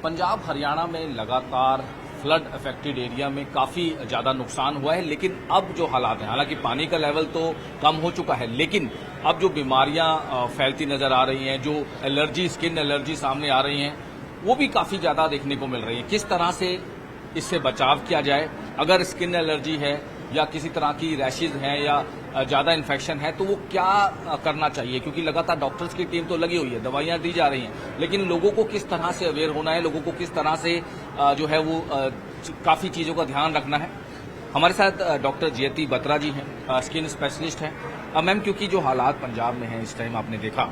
पंजाब हरियाणा में लगातार flood affected area में काफ़ी ज़्यादा नुकसान हुआ है, लेकिन अब जो हालात हैं, हालांकि पानी का लेवल तो कम हो चुका है, लेकिन अब जो बीमारियां फैलती नज़र आ रही हैं, जो एलर्जी, स्किन एलर्जी सामने आ रही हैं, वो भी काफ़ी ज़्यादा देखने को मिल रही है। किस तरह से इससे बचाव किया जाए? अगर स्किन एलर्जी है या किसी तरह की रैशेज हैं या ज़्यादा इन्फेक्शन है तो वो क्या करना चाहिए? क्योंकि लगातार डॉक्टर्स की टीम तो लगी हुई है, दवाइयाँ दी जा रही हैं, लेकिन लोगों को किस तरह से अवेयर होना है, लोगों को किस तरह से जो है वो काफ़ी चीज़ों का ध्यान रखना है। हमारे साथ डॉक्टर जयती बत्रा जी हैं, स्किन स्पेशलिस्ट हैं। मैम, क्योंकि जो हालात पंजाब में हैं इस टाइम आपने देखा,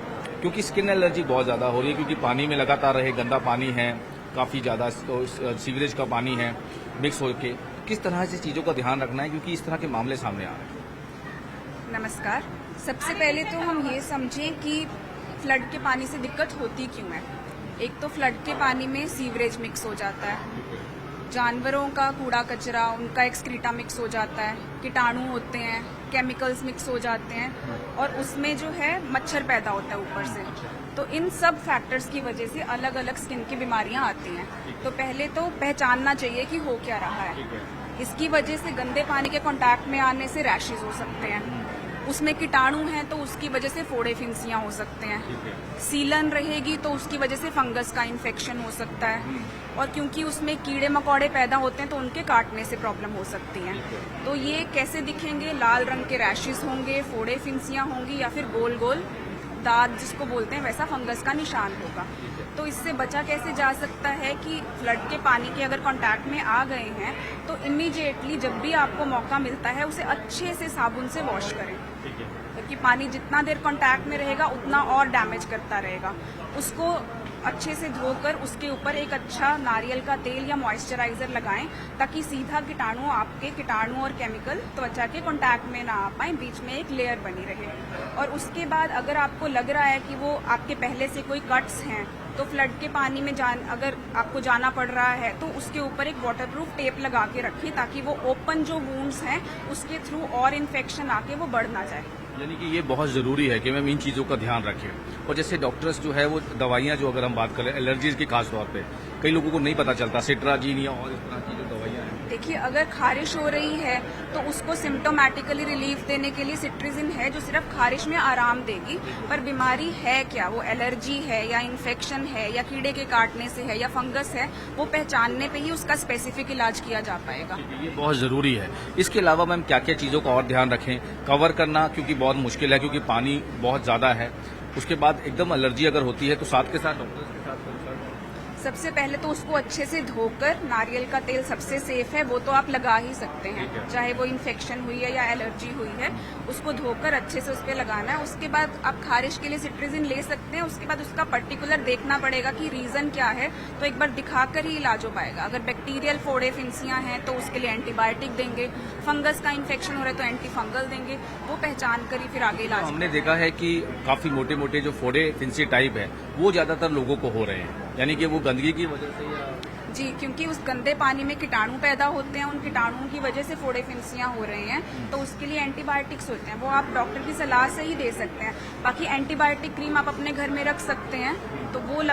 क्योंकि स्किन एलर्जी बहुत ज़्यादा हो रही है, क्योंकि पानी में लगातार रहे, गंदा पानी है, काफ़ी ज़्यादा सीवरेज का पानी है मिक्स होकर, किस तरह से चीज़ों का ध्यान रखना है क्योंकि इस तरह के मामले सामने आ रहे हैं? नमस्कार। सबसे पहले तो हम ये समझें कि फ्लड के पानी से दिक्कत होती क्यों है। एक तो फ्लड के पानी में सीवरेज मिक्स हो जाता है, जानवरों का कूड़ा कचरा, उनका एक्सक्रीटा मिक्स हो जाता है, कीटाणु होते हैं, केमिकल्स मिक्स हो जाते हैं और उसमें जो है मच्छर पैदा होता है ऊपर से। तो इन सब फैक्टर्स की वजह से अलग अलग स्किन की बीमारियां आती हैं। तो पहले तो पहचानना चाहिए कि हो क्या रहा है। इसकी वजह से गंदे पानी के कांटेक्ट में आने से रैशेज हो सकते हैं, उसमें कीटाणु हैं तो उसकी वजह से फोड़े फिंसियां हो सकते हैं, सीलन रहेगी तो उसकी वजह से फंगस का इन्फेक्शन हो सकता है, और क्योंकि उसमें कीड़े मकोड़े पैदा होते हैं तो उनके काटने से प्रॉब्लम हो सकती है। तो ये कैसे दिखेंगे? लाल रंग के रैशेज होंगे, फोड़े फिंसियां होंगी, या फिर गोल गोल दाग जिसको बोलते हैं वैसा फंगस का निशान होगा। तो इससे बचा कैसे जा सकता है कि फ्लड के पानी के अगर कांटेक्ट में आ गए हैं तो इमीडिएटली जब भी आपको मौका मिलता है उसे अच्छे से साबुन से वॉश करें, क्योंकि पानी जितना देर कांटेक्ट में रहेगा उतना और डैमेज करता रहेगा। उसको अच्छे से धोकर उसके ऊपर एक अच्छा नारियल का तेल या मॉइस्चराइजर लगाएं ताकि सीधा कीटाणु और केमिकल त्वचा के कांटेक्ट में ना आ पाए, बीच में एक लेयर बनी रहे। और उसके बाद अगर आपको लग रहा है कि वो आपके पहले से कोई कट्स हैं तो फ्लड के पानी में अगर आपको जाना पड़ रहा है तो उसके ऊपर एक वाटरप्रूफ टेप लगा के रखें ताकि वो ओपन जो वुंड्स हैं उसके थ्रू और इन्फेक्शन आके वो बढ़ ना जाए। यानी कि ये बहुत ज़रूरी है कि मैम इन चीज़ों का ध्यान रखें। और जैसे डॉक्टर्स जो है वो दवाइयाँ, जो अगर हम बात करें एलर्जीज की खास तौर पे, कई लोगों को नहीं पता चलता, सिट्राजीन या और इस तरह की जो दवाइयाँ हैं। देखिए, अगर खारिश हो रही है तो उसको सिम्टोमेटिकली रिलीफ देने के लिए सिट्रिजिन है जो सिर्फ खारिश में आराम देगी, पर बीमारी है क्या, वो एलर्जी है या इन्फेक्शन है या कीड़े के काटने से है या फंगस है, वो पहचानने पे ही उसका स्पेसिफिक इलाज किया जा पाएगा। ये बहुत ज़रूरी है। इसके अलावा मैम क्या क्या चीज़ों का और ध्यान रखें? कवर करना क्योंकि बहुत मुश्किल है, क्योंकि पानी बहुत ज़्यादा है। उसके बाद एकदम एलर्जी अगर होती है तो साथ के साथ डॉक्टर्स के साथ सबसे पहले तो उसको अच्छे से धोकर, नारियल का तेल सबसे सेफ है, वो तो आप लगा ही सकते हैं, चाहे वो इन्फेक्शन हुई है या एलर्जी हुई है, उसको धोकर अच्छे से उस पर लगाना है। उसके बाद आप खारिश के लिए सिट्रिजिन ले सकते हैं। उसके बाद उसका पर्टिकुलर देखना पड़ेगा कि रीजन क्या है, तो एक बार दिखाकर ही इलाज हो पाएगा। अगर बैक्टीरियल फोड़े फिंसियां हैं तो उसके लिए एंटीबायोटिक देंगे, फंगस का इन्फेक्शन हो रहा है तो एंटी फंगल देंगे, वो पहचान कर ही फिर आगे इलाज। हमने देखा है कि काफ़ी मोटे मोटे जो फोड़े फिंसी टाइप है वो ज़्यादातर लोगों को हो रहे हैं, यानी कि वो गंदगी की वजह से या जी, क्योंकि उस गंदे पानी में कीटाणु पैदा होते हैं, उन कीटाणुओं की वजह से फोड़े फिंसियां हो रही हैं, तो उसके लिए एंटीबायोटिक्स होते हैं, वो आप डॉक्टर की सलाह से ही दे सकते हैं। बाकी एंटीबायोटिक क्रीम आप अपने घर में रख सकते हैं, तो वो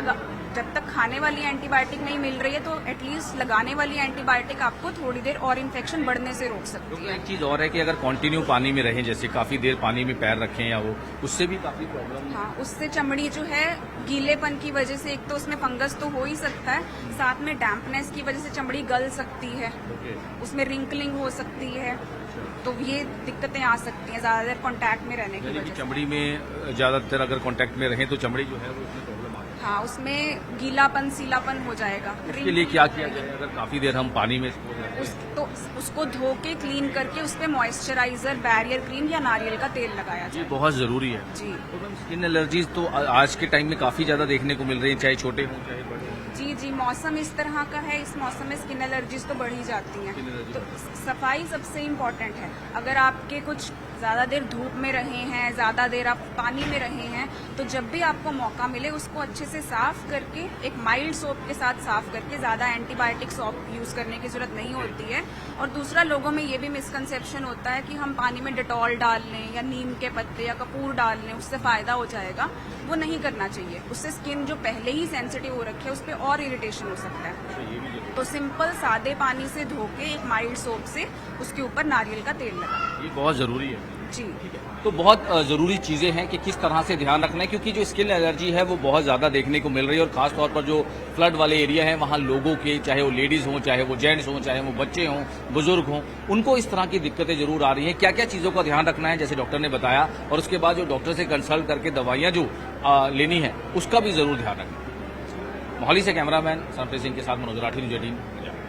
जब तक खाने वाली एंटीबायोटिक नहीं मिल रही है तो एटलीस्ट लगाने वाली एंटीबायोटिक आपको थोड़ी देर और इन्फेक्शन बढ़ने से रोक सकती है। एक चीज़ और है कि अगर कंटिन्यू पानी में रहें, जैसे काफ़ी देर पानी में पैर रखें या वो, उससे भी काफ़ी प्रॉब्लम। हाँ, उससे चमड़ी जो है गीलेपन की वजह से एक तो उसमें फंगस तो हो ही सकता है, साथ में डैम्पनेस की वजह से चमड़ी गल सकती है, उसमें रिंकलिंग हो सकती है, तो ये दिक्कतें आ सकती हैं ज़्यादा देर कॉन्टैक्ट में रहने की वजह से। चमड़ी में ज़्यादातर अगर कॉन्टैक्ट में रहें तो चमड़ी जो है वो उसमें प्रॉब्लम आती है। हाँ, उसमें गीलापन, सीलापन हो जाएगा। इसके लिए क्या किया जाए अगर काफ़ी देर हम पानी में उसको धो के क्लीन करके उस पर मॉइस्चराइजर, बैरियर क्रीम या नारियल का तेल लगाया जाए। ये बहुत ज़रूरी है जी। तो मैम स्किन एलर्जीज तो आज के टाइम में काफ़ी ज़्यादा देखने को मिल रही है, चाहे छोटे हों चाहे बड़े हों। जी, मौसम इस तरह का है, इस मौसम में स्किन एलर्जीज तो बढ़ ही जाती हैं। तो सफाई सबसे इम्पोर्टेंट है। अगर आपके कुछ ज़्यादा देर धूप में रहे हैं, ज़्यादा देर आप पानी में रहे हैं, तो जब भी आपको मौका मिले उसको अच्छे से साफ करके, एक माइल्ड सोप के साथ साफ करके, ज़्यादा एंटीबायोटिक सोप यूज़ करने की जरूरत नहीं होती है। और दूसरा, लोगों में ये भी मिसकंसेप्शन होता है कि हम पानी में डेटॉल डाल लें या नीम के पत्ते या कपूर डाल लें, उससे फ़ायदा हो जाएगा। वो नहीं करना चाहिए, उससे स्किन जो पहले ही सेंसिटिव हो रखी है उस पर और इरिटेशन हो सकता है। तो सिंपल सादे पानी से धो के एक माइल्ड सोप से उसके ऊपर नारियल का तेल लगा। ये बहुत ज़रूरी है। जी, ठीक है। तो बहुत ज़रूरी चीज़ें हैं कि किस तरह से ध्यान रखना है, क्योंकि जो स्किन एलर्जी है वो बहुत ज़्यादा देखने को मिल रही है और ख़ास तौर पर जो फ्लड वाले एरिया हैं वहाँ लोगों के, चाहे वो लेडीज़ हों, चाहे वो जेंट्स हों, चाहे वो बच्चे हों, बुजुर्ग हों, उनको इस तरह की दिक्कतें ज़रूर आ रही हैं। क्या क्या चीज़ों का ध्यान रखना है, जैसे डॉक्टर ने बताया, और उसके बाद जो डॉक्टर से कंसल्ट करके दवाइयाँ जो लेनी है उसका भी ज़रूर ध्यान रखना है। मोहाली से कैमरामैन सरप्रीत सिंह के साथ मनोज राठी, न्यूज़ 18।